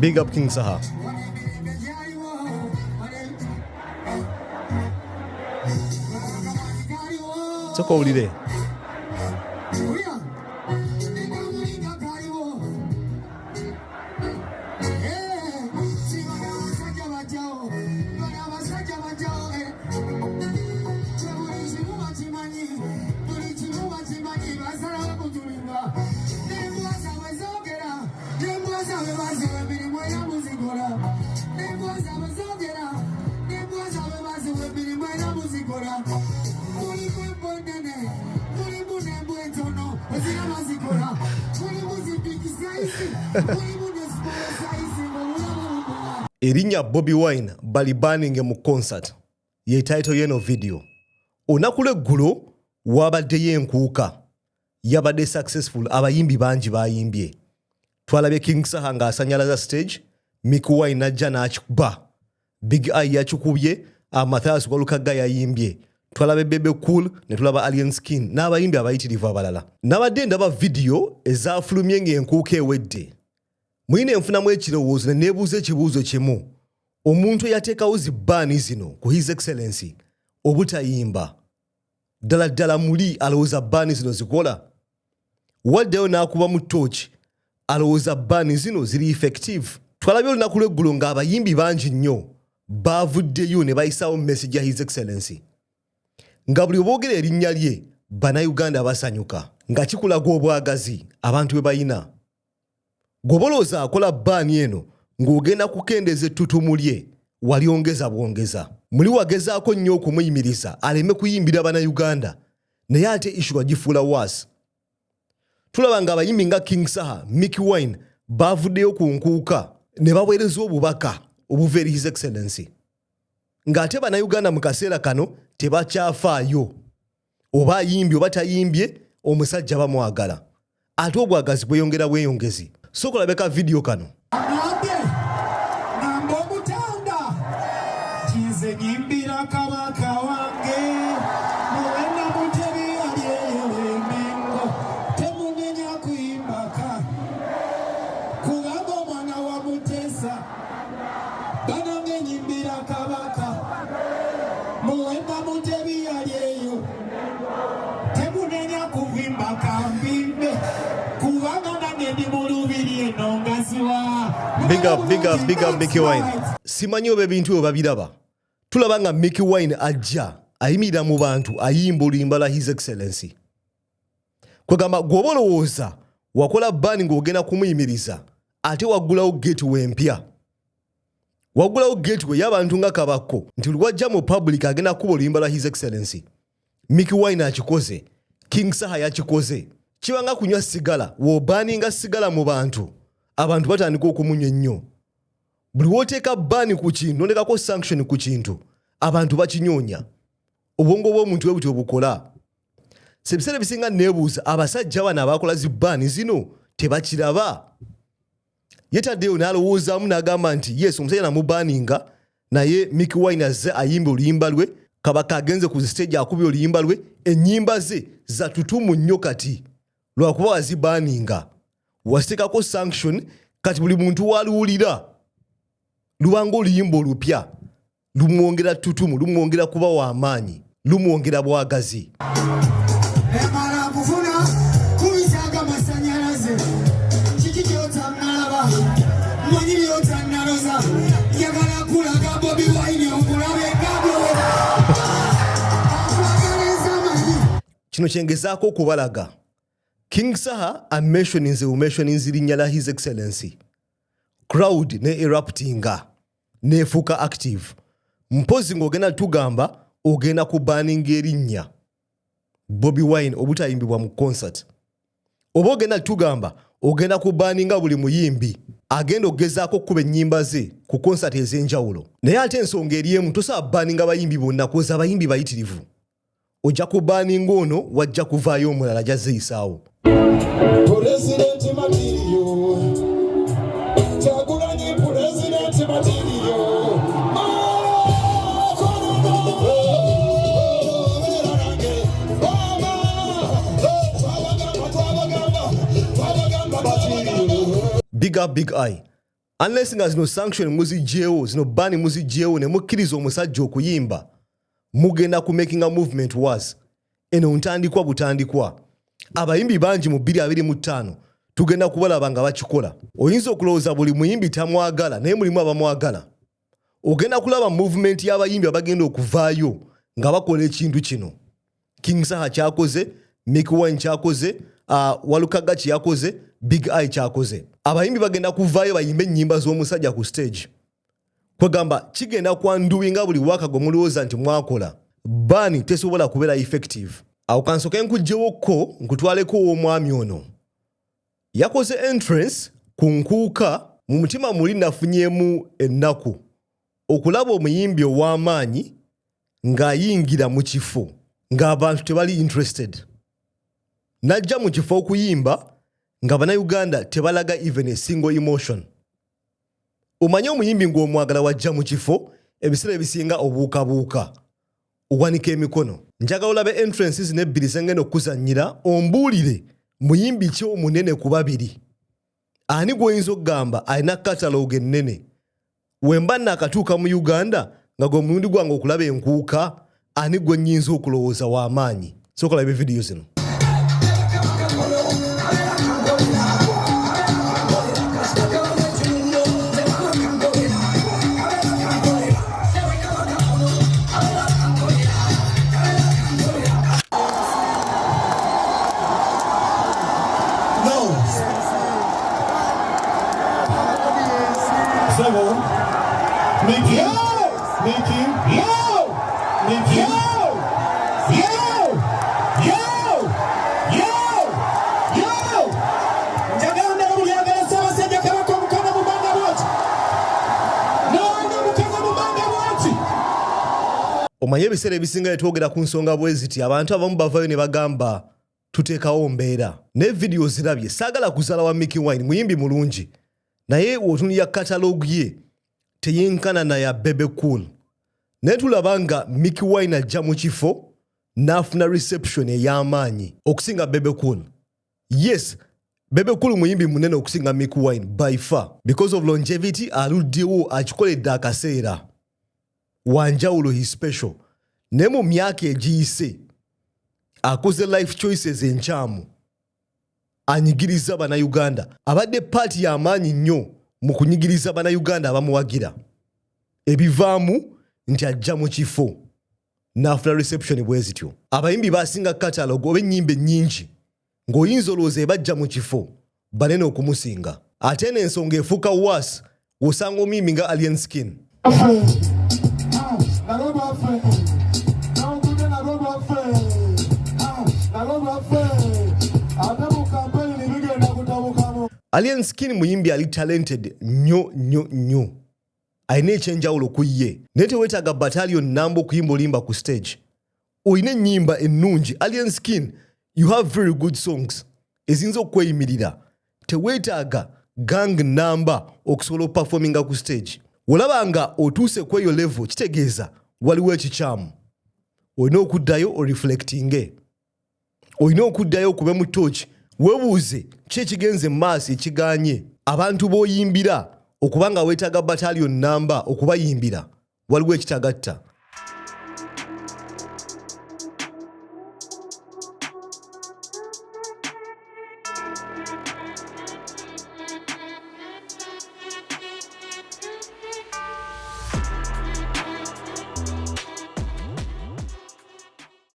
Big up King Saha. So call it. Erinnya Bobi Wine bali banning mu concert ye title yeno video onakule ggulo wabaddeyo Enkuuka yabadde successful abayimbi bangi bayimbye twalabye King Saha nga asanyalaza stage Bobi Wine najja n'akikuba Big Eye yakikubye Mathias Walukaga yayimbye twalabe Bebe Cool ne tulaba Alien Skin n'abayimbi abayitirivu abalala nabadde ndaba video ezafulumye ng'Enkuuka ewedde mwine enfunamu ekirowoozo ne neebuuza ekibuuzo kimu omuntu eyateekawo zibbaani zino ku His Excellency obutayimba ddala muli alowooza bbaani zino zikola waddeyo n'akuba mu torch alowooza bbaani zino ziri effective twalabye olunaku lw'eggulo ng'abayimbi bangi nnyo baavuddeyo ne bayisaawo message ya His Excellency nga buli oboogera erinnya lye bannayuganda basanyuka nga kikulaga obwagazi abantu bwe bayina Gobolooza akola bbaani eno ng'ogenda kukendeeza ettutumu lye walyongeza bwongeza muli wagezaako nnyo okumuyimiriza aleme kuyimbira bannayuganda naye ate issue agifuula waasi tulaba nga abayimbi nga King Saha Bobi Wine baavuddeyo ku Enkuuka ne baweereza obubaka obuva eri His Excellency ng'ate bannayuganda mu kaseera kano tebakyafaayo oba ayimbye oba tayimbye omusajja bamwagala ate obwagazi bweyongezi soko labeka video kano Kabaka wange muwenda mutebi alyeyewengo temunenya kuimbaka kubanga omwana wa mutesa banange nyimbira Kabaka muwenda mutebi alyeyo temunenya kuvimbaka mbimbe kubanga nange ndi mulubiri eno ngaziwa big up Bobi Wine simanyi oba ebintu bwe babiraba tulaba nga Bobi Wine ajja ayimirira mu bantu ayimba oluyimba lwa His Excellency kwegamba gwobolowooza wakola bbaani ng'ogenda kumuyimiriza ate waggulawo gateway empya waggulawo gateway y'abantu nga Kabaka nti lwajja mu public agenda kuba oluyimba lwa His Excellency Bobi Wine akikoze King Saha yakikoze kibanga kunywa sigala w'obaaninga sigala mu bantu abantu batandika okumunywa ennyo buli woteeka bbaani ku kintu nondekako sanction ku kintu abantu bakinyonya obwongo bw'omuntu bwe buti obukola sebiseera ebisinga neebuuza abasajja bano abakola zibbaani zino tebakiraba yetaddeyo n'alowoozaamu n'agamba nti yes omusajja namubaaninga naye Bobi Wine azze ayimba oluyimba lwe Kabaka agenze ku stage akubye oluyimba lwe ennyimba ze zatutumu nnyo kati lwakuba wazibaaninga wasiteekako sanction kati buli muntu waluwulira lubanga oluyimba olupya lumwongera ttutumu lumwongera kuba w'amaanyi lumwongera bwagazi emala kufuna kubisaga masanyalaze kiki kyotanalaba mmanyi byotanaloza yagala kulaga Bobi Wine okulabe gabwe kino kyengezaako okubalaga King Saha amentioninze linnya la His Excellency crowd ne eruptinga nefuka active mpozi ng'ogenda tugamba ogenda kubaaninga erinnya Bobi Wine obutayimbibwa mu concert oba ogenda tugamba ogenda kubaaninga buli muyimbi agenda ogezaako okukuba ennyimba ze ku concert ez'enjawulo naye ate ensonga eri emu tosaba baaninga abayimbi bonna koza abayimbi bayitirivu ojja kubaaninga ono wajja kuvaayo omulala jazeyisaawo President Material Kyagulanyi President Material Big Eye unless nga zino sanction muzigyewo zino bani muzigyewo ne mukkiriza omusajja okuyimba mugenda ku making a movement was eno ntandikwa butandikwa abayimbi bangi mu 2025 tugenda kubalaba nga bakikola oyinza okulowooza buli muyimbi tamwagala naye mulimu abamwagala ogenda kulaba movement y'abayimbi abagenda okuvaayo nga bakola ekintu kino King Saha kyakoze Bobi Wine kyakoze Walukaga kyakoze Big Eye kyakoze abayimbi bagenda kuvaayo bayimbe ennyimba z'omusajja ku stage kwegamba kigenda kwanduwinga buli waka gwe mulowooza nti mwakola bani tesobola kubeera effective awo kansoke nkuggyewokko nkutwaleko w'omwami ono yakoze entrance ku Enkuuka mu mutima muli nafunyeemu ennaku okulaba omuyimbi ow'amaanyi ng'ayingira mu kifo ng'abantu tebali interested najja mu kifo okuyimba nga bannayuganda tebalaga even a single emotion omanye omuyimbi ng'omwagala wajja mu kifo ebiseera ebisinga obuukabuuka owanika emikono njagala olabe entrances n'ebbiri zengenda okuzannyira ombuulire muyimbi ki omunene ku babiri ani gw'oyinza okugamba alina kataloga ennene wemba naakatuuka mu Uganda nga gwe mulundi gwange okulaba Enkuuka ani gwe nnyinza okulowooza w'amaanyi sooka olabe vidiyo zino omanye ebiseera ebisinga twogera ku nsonga bwe ziti abantu abamu bavayo ne bagamba tuteekawo mbeera ne vidiyo zirabye saagala kuzaala wa Bobi Wine muyimbi mulungi naye otunulira katalogu ye teyenkana na ya Bebe Cool naye tulaba nga Bobi Wine ajja mu kifo n'afuna reception ey'amaanyi okusinga Bebe Cool. Yes, Bebe Cool muyimbi munene okusinga Bobi Wine by far because of longevity aluddewo akikoledde akaseera wanjawulo his special ne mu myaka egiyise akoze life choices enkyamu anyigiriza bannayuganda abadde paati y'amaanyi nnyo mu kunyigiriza bannayuganda abamuwagira ebivaamu nti ajja mu kifo n'afuna reception bwe zityo abayimbi basinga catalog oba ennyimba ennyingi ng'oyinza olowooza ebajja mu kifo banene okumusinga ate n'ensonga efuuka was w'osanga omuyimbi nga Alien Skin Alien Skin muyimbi ali talented nnyo alina ekyenjawulo ku ye naye teweetaaga battalion namba okuyimba olimba ku stage olina ennyimba ennungi Alien Skin you have very good songs eziyinza okweyimirira teweetaaga gang namba okusobola okuperforminga ku stage olaba nga otuuse ku eyo level kitegeeza waliwo ekikyamu olina okuddayo oreflectinge olina okuddayo okube mu torch weebuuze ki ekigenze mu maaso ekiganye abantu b'oyimbira okubanga weetaaga battalion namba okubayimbira waliwo ekitagatta